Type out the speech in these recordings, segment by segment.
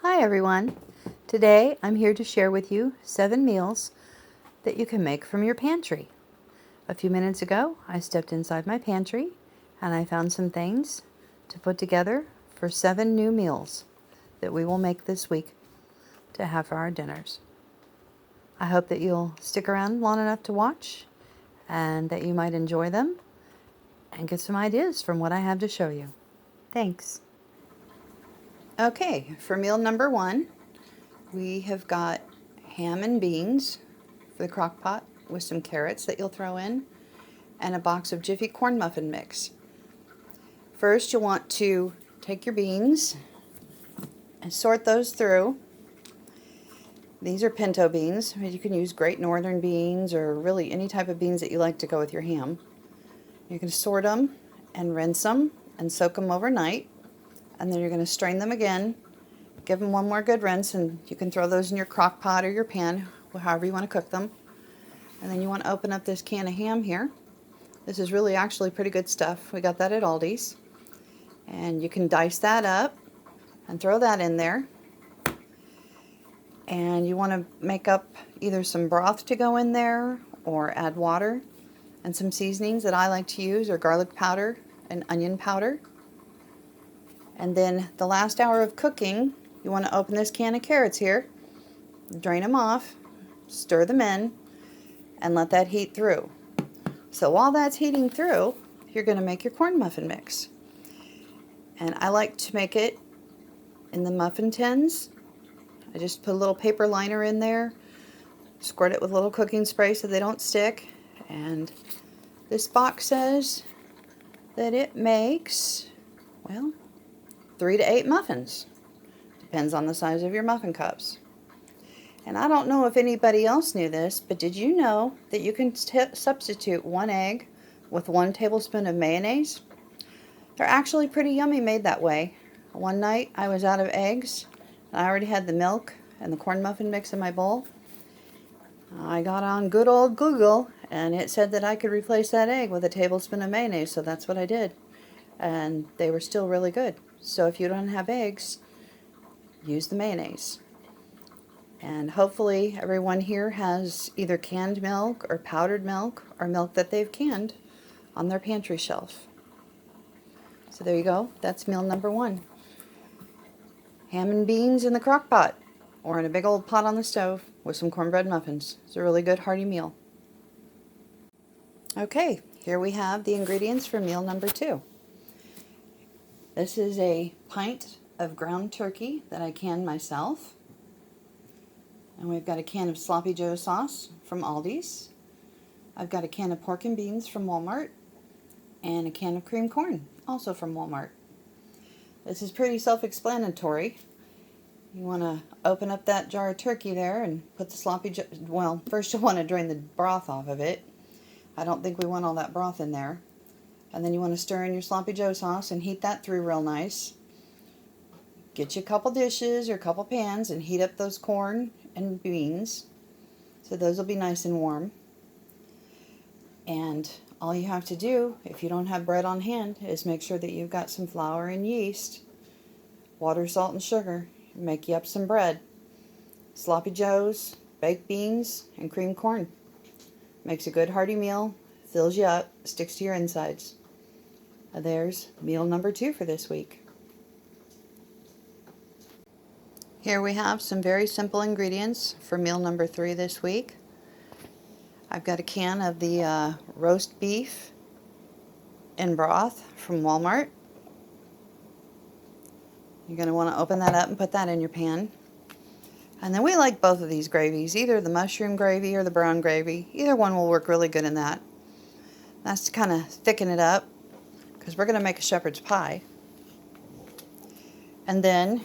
Hi everyone. Today I'm here to share with you 7 meals that you can make from your pantry. A few minutes ago I stepped inside my pantry and I found some things to put together for 7 new meals that we will make this week to have for our dinners. I hope that you'll stick around long enough to watch and that you might enjoy them and get some ideas from what I have to show you. Thanks. Okay, for meal number 1, we have got ham and beans for the crock pot with some carrots that you'll throw in and a box of Jiffy corn muffin mix. First, you'll want to take your beans and sort those through. These are pinto beans. You can use Great Northern beans or really any type of beans that you like to go with your ham. You're going to sort them and rinse them and soak them overnight, and then you're going to strain them again. Give them one more good rinse, and you can throw those in your crock pot or your pan, however you want to cook them. And then you want to open up this can of ham here. This is really actually pretty good stuff. We got that at Aldi's. And you can dice that up and throw that in there. And you want to make up either some broth to go in there or add water. And some seasonings that I like to use are garlic powder and onion powder. And then the last hour of cooking, you want to open this can of carrots here, drain them off, stir them in, and let that heat through. So while that's heating through, you're going to make your corn muffin mix. And I like to make it in the muffin tins. I just put a little paper liner in there, squirt it with a little cooking spray so they don't stick. And this box says that it makes, well, 3 to 8 muffins. Depends on the size of your muffin cups. And I don't know if anybody else knew this, but did you know that you can substitute 1 egg with 1 tablespoon of mayonnaise? They're actually pretty yummy made that way. One night I was out of eggs, and I already had the milk and the corn muffin mix in my bowl. I got on good old Google, and it said that I could replace that egg with a tablespoon of mayonnaise, so that's what I did. And they were still really good. So if you don't have eggs, use the mayonnaise. And hopefully everyone here has either canned milk or powdered milk or milk that they've canned on their pantry shelf. So there you go. That's meal number 1. Ham and beans in the crock pot or in a big old pot on the stove with some cornbread muffins. It's a really good hearty meal. Okay, here we have the ingredients for meal number 2. This is a pint of ground turkey that I canned myself. And we've got a can of Sloppy Joe sauce from Aldi's. I've got a can of pork and beans from Walmart. And a can of cream corn, also from Walmart. This is pretty self-explanatory. You want to open up that jar of turkey there and put the Sloppy Joe... Well, first you'll want to drain the broth off of it. I don't think we want all that broth in there. And then you want to stir in your Sloppy Joe sauce and heat that through real nice. Get you a couple dishes or a couple pans and heat up those corn and beans. So those will be nice and warm. And all you have to do, if you don't have bread on hand, is make sure that you've got some flour and yeast, water, salt, and sugar. Make you up some bread. Sloppy Joes, baked beans, and cream corn. Makes a good hearty meal, fills you up, sticks to your insides. There's meal number 2 for this week. Here we have some very simple ingredients for meal number 3 this week. I've got a can of the roast beef in broth from Walmart. You're going to want to open that up and put that in your pan. And then we like both of these gravies, either the mushroom gravy or the brown gravy. Either one will work really good in that. That's to kind of thicken it up because we're going to make a shepherd's pie. And then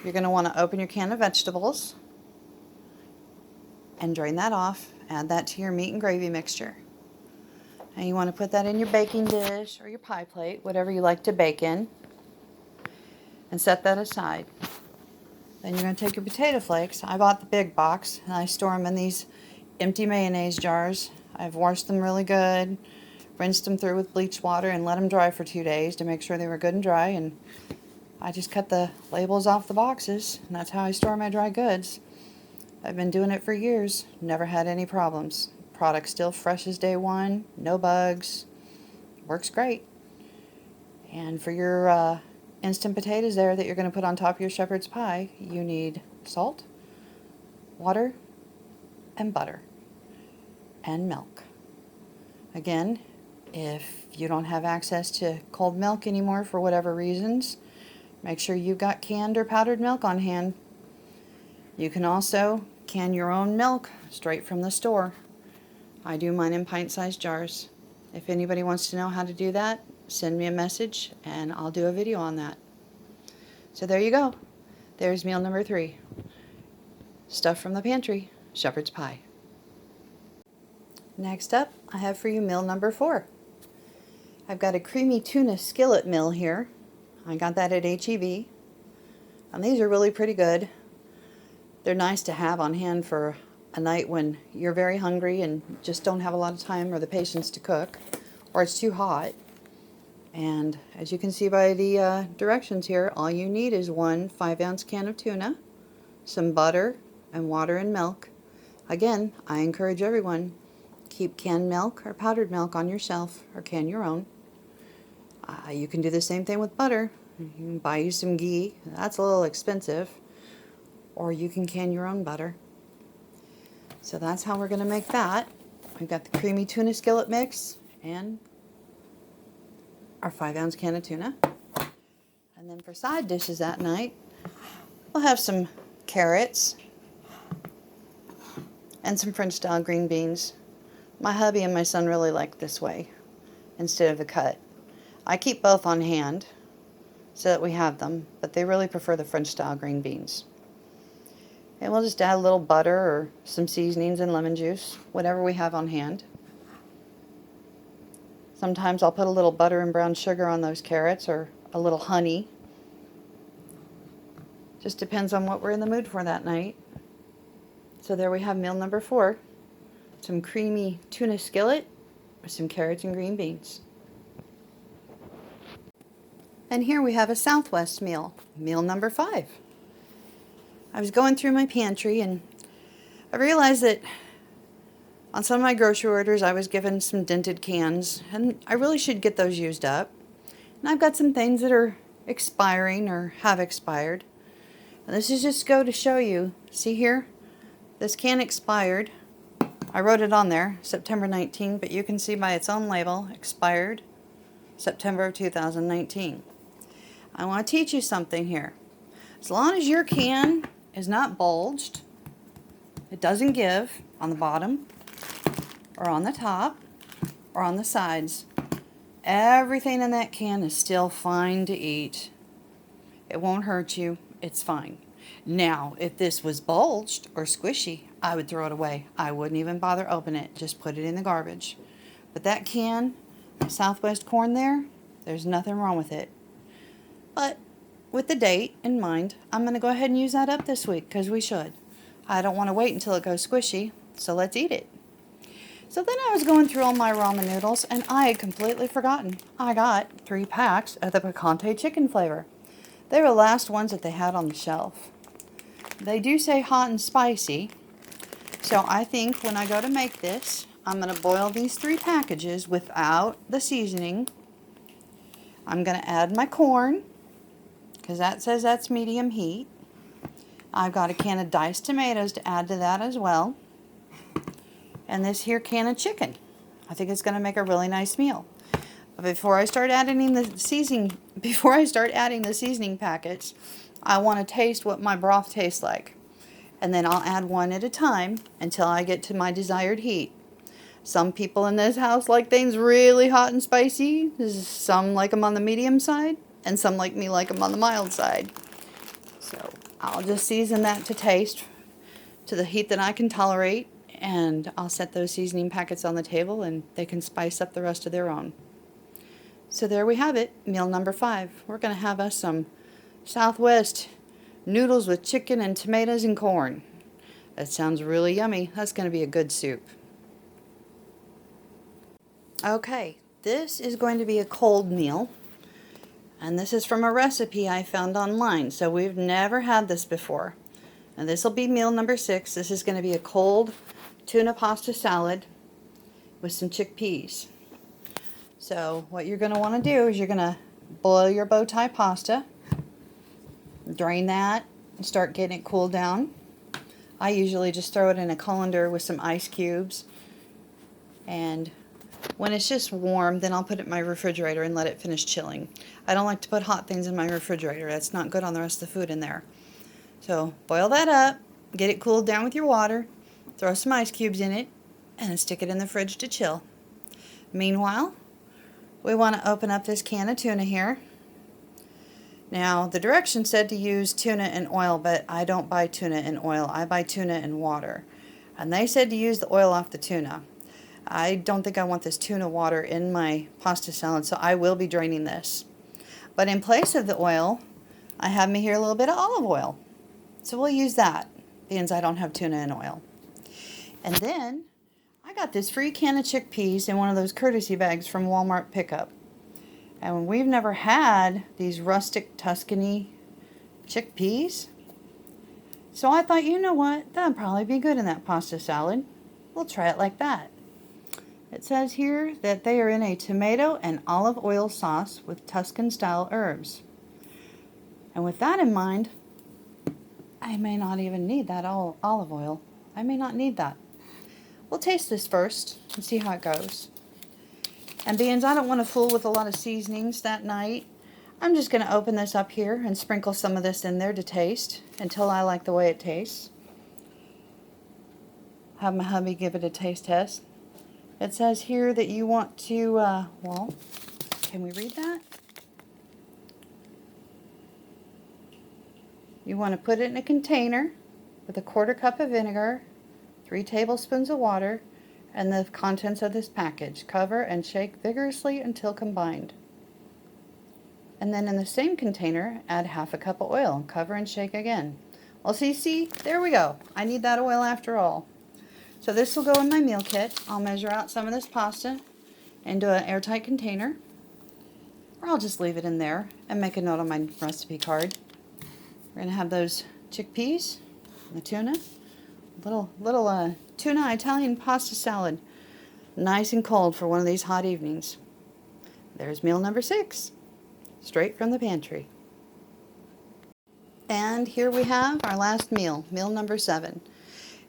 you're going to want to open your can of vegetables and drain that off. Add that to your meat and gravy mixture. And you want to put that in your baking dish or your pie plate, whatever you like to bake in, and set that aside. Then you're going to take your potato flakes. I bought the big box, and I store them in these empty mayonnaise jars. I've washed them really good, rinsed them through with bleach water, and let them dry for 2 days to make sure they were good and dry. And I just cut the labels off the boxes, and that's how I store my dry goods. I've been doing it for years, never had any problems. Product still fresh as day one, no bugs, works great. And for your instant potatoes there that you're going to put on top of your shepherd's pie, you need salt, water, and butter, and milk. Again, if you don't have access to cold milk anymore for whatever reasons, make sure you've got canned or powdered milk on hand. You can also can your own milk straight from the store. I do mine in pint-sized jars. If anybody wants to know how to do that, send me a message and I'll do a video on that. So there you go. There's meal number 3. Stuff from the pantry, shepherd's pie. Next up, I have for you meal number 4. I've got a creamy tuna skillet meal here. I got that at H-E-B. And these are really pretty good. They're nice to have on hand for a night when you're very hungry and just don't have a lot of time or the patience to cook, or it's too hot. And as you can see by the directions here, all you need is 1 5-ounce can of tuna, some butter, and water and milk. Again, I encourage everyone, keep canned milk or powdered milk on your shelf, or can your own. You can do the same thing with butter. You can buy you some ghee. That's a little expensive. Or you can can your own butter. So that's how we're going to make that. We've got the creamy tuna skillet mix and our 5-ounce can of tuna. And then for side dishes that night, we'll have some carrots and some French style green beans. My hubby and my son really like this way instead of the cut. I keep both on hand so that we have them, but they really prefer the French style green beans. And we'll just add a little butter or some seasonings and lemon juice, whatever we have on hand. Sometimes I'll put a little butter and brown sugar on those carrots, or a little honey. Just depends on what we're in the mood for that night. So there we have meal number 4. Some creamy tuna skillet with some carrots and green beans. And here we have a Southwest meal, meal number 5. I was going through my pantry and I realized that on some of my grocery orders I was given some dented cans, and I really should get those used up. And I've got some things that are expiring or have expired. And this is just go to show you. See here? This can expired. I wrote it on there, September 19, but you can see by its own label, expired September of 2019. I want to teach you something here. As long as your can is not bulged, it doesn't give on the bottom or on the top or on the sides, everything in that can is still fine to eat. It won't hurt you. It's fine. Now, if this was bulged or squishy, I would throw it away. I wouldn't even bother opening it. Just put it in the garbage. But that can, Southwest corn there's nothing wrong with it. But with the date in mind, I'm going to go ahead and use that up this week, because we should. I don't want to wait until it goes squishy, so let's eat it. So then I was going through all my ramen noodles, and I had completely forgotten. I got 3 packs of the picante chicken flavor. They were the last ones that they had on the shelf. They do say hot and spicy, so I think when I go to make this, I'm going to boil these 3 packages without the seasoning. I'm going to add my corn, because that says that's medium heat. I've got a can of diced tomatoes to add to that as well. And this here can of chicken. I think it's going to make a really nice meal. But before I start adding the seasoning packets, I want to taste what my broth tastes like. And then I'll add one at a time until I get to my desired heat. Some people in this house like things really hot and spicy. Some like them on the medium side, and some like me like them on the mild side. So I'll just season that to taste, to the heat that I can tolerate, and I'll set those seasoning packets on the table and they can spice up the rest of their own. So there we have it, meal number 5. We're going to have us some Southwest noodles with chicken and tomatoes and corn. That sounds really yummy. That's going to be a good soup. Okay, this is going to be a cold meal. And this is from a recipe I found online, so we've never had this before. And this will be meal number 6. This is going to be a cold tuna pasta salad with some chickpeas. So what you're going to want to do is you're going to boil your bow tie pasta, drain that, and start getting it cooled down. I usually just throw it in a colander with some ice cubes, and when it's just warm, then I'll put it in my refrigerator and let it finish chilling. I don't like to put hot things in my refrigerator. That's not good on the rest of the food in there. So boil that up, get it cooled down with your water, throw some ice cubes in it, and stick it in the fridge to chill. Meanwhile, we want to open up this can of tuna here. Now, the directions said to use tuna in oil, but I don't buy tuna in oil. I buy tuna in water. And they said to use the oil off the tuna. I don't think I want this tuna water in my pasta salad, so I will be draining this. But in place of the oil, I have me here a little bit of olive oil. So we'll use that, because I don't have tuna in oil. And then, I got this free can of chickpeas in one of those courtesy bags from Walmart pickup. And we've never had these rustic Tuscany chickpeas. So I thought, you know what, that'd probably be good in that pasta salad. We'll try it like that. It says here that they are in a tomato and olive oil sauce with Tuscan style herbs. And with that in mind, I may not even need that olive oil. I may not need that. We'll taste this first and see how it goes. And beans, I don't want to fool with a lot of seasonings that night. I'm just going to open this up here and sprinkle some of this in there to taste until I like the way it tastes. Have my hubby give it a taste test. It says here that you want to, well, can we read that? You want to put it in a container with a 1/4 cup of vinegar, 3 tablespoons of water, and the contents of this package. Cover and shake vigorously until combined. And then in the same container, add 1/2 cup of oil. Cover and shake again. Well, see, there we go. I need that oil after all. So this will go in my meal kit. I'll measure out some of this pasta into an airtight container, or I'll just leave it in there and make a note on my recipe card. We're going to have those chickpeas, the tuna, little tuna Italian pasta salad, nice and cold for one of these hot evenings. There's meal number 6, straight from the pantry. And here we have our last meal, meal number 7.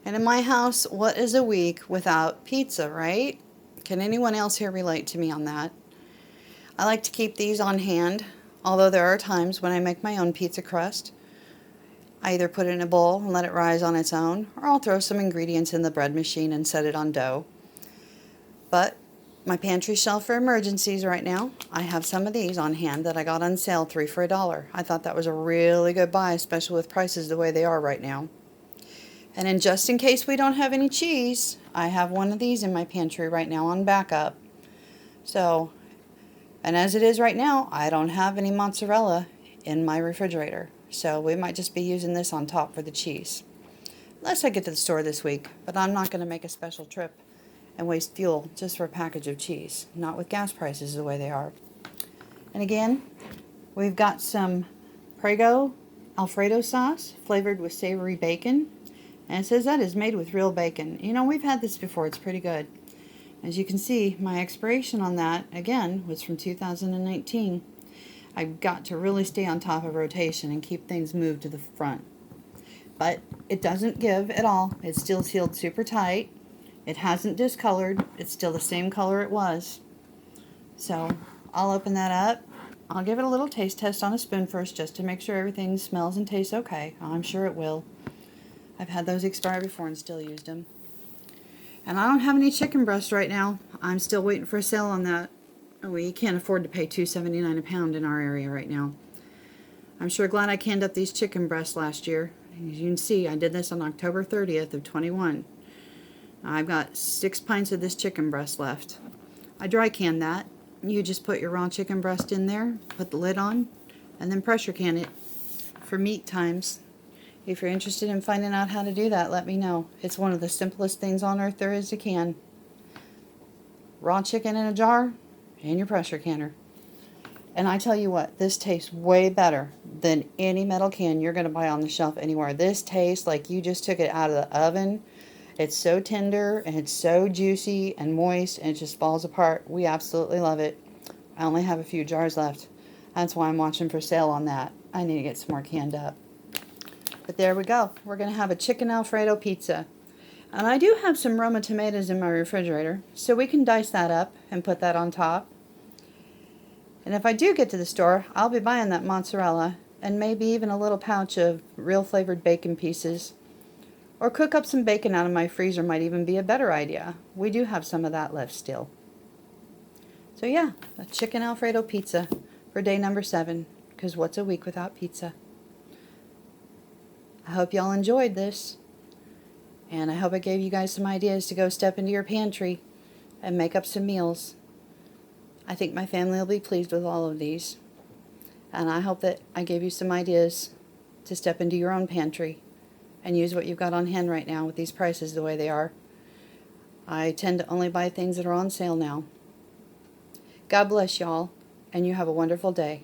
And in my house, what is a week without pizza, right? Can anyone else here relate to me on that? I like to keep these on hand, although there are times when I make my own pizza crust. I either put it in a bowl and let it rise on its own, or I'll throw some ingredients in the bread machine and set it on dough. But my pantry shelf for emergencies right now, I have some of these on hand that I got on sale, 3 for $1. I thought that was a really good buy, especially with prices the way they are right now. And then just in case we don't have any cheese, I have one of these in my pantry right now on backup. So, and as it is right now, I don't have any mozzarella in my refrigerator. So we might just be using this on top for the cheese. Unless I get to the store this week, but I'm not going to make a special trip and waste fuel just for a package of cheese. Not with gas prices the way they are. And again, we've got some Prego Alfredo sauce flavored with savory bacon. And it says that is made with real bacon. You know, we've had this before. It's pretty good. As you can see, my expiration on that, again, was from 2019. I've got to really stay on top of rotation and keep things moved to the front. But it doesn't give at all. It's still sealed super tight. It hasn't discolored. It's still the same color it was. So I'll open that up. I'll give it a little taste test on a spoon first just to make sure everything smells and tastes okay. I'm sure it will. I've had those expire before and still used them. And I don't have any chicken breast right now. I'm still waiting for a sale on that. We can't afford to pay $2.79 a pound in our area right now. I'm sure glad I canned up these chicken breasts last year. As you can see, I did this on October 30th of 21. I've got 6 pints of this chicken breast left. I dry canned that. You just put your raw chicken breast in there, put the lid on, and then pressure can it for meat times. If you're interested in finding out how to do that, let me know. It's one of the simplest things on earth there is to can. Raw chicken in a jar and your pressure canner. And I tell you what, this tastes way better than any metal can you're going to buy on the shelf anywhere. This tastes like you just took it out of the oven. It's so tender and it's so juicy and moist and it just falls apart. We absolutely love it. I only have a few jars left. That's why I'm watching for sale on that. I need to get some more canned up. But there we go. We're going to have a chicken Alfredo pizza. And I do have some Roma tomatoes in my refrigerator, so we can dice that up and put that on top. And if I do get to the store, I'll be buying that mozzarella and maybe even a little pouch of real flavored bacon pieces. Or cook up some bacon out of my freezer might even be a better idea. We do have some of that left still. So yeah, a chicken Alfredo pizza for day number 7, because what's a week without pizza? I hope y'all enjoyed this. And I hope I gave you guys some ideas to go step into your pantry and make up some meals. I think my family will be pleased with all of these. And I hope that I gave you some ideas to step into your own pantry and use what you've got on hand right now with these prices the way they are. I tend to only buy things that are on sale now. God bless y'all, and you have a wonderful day.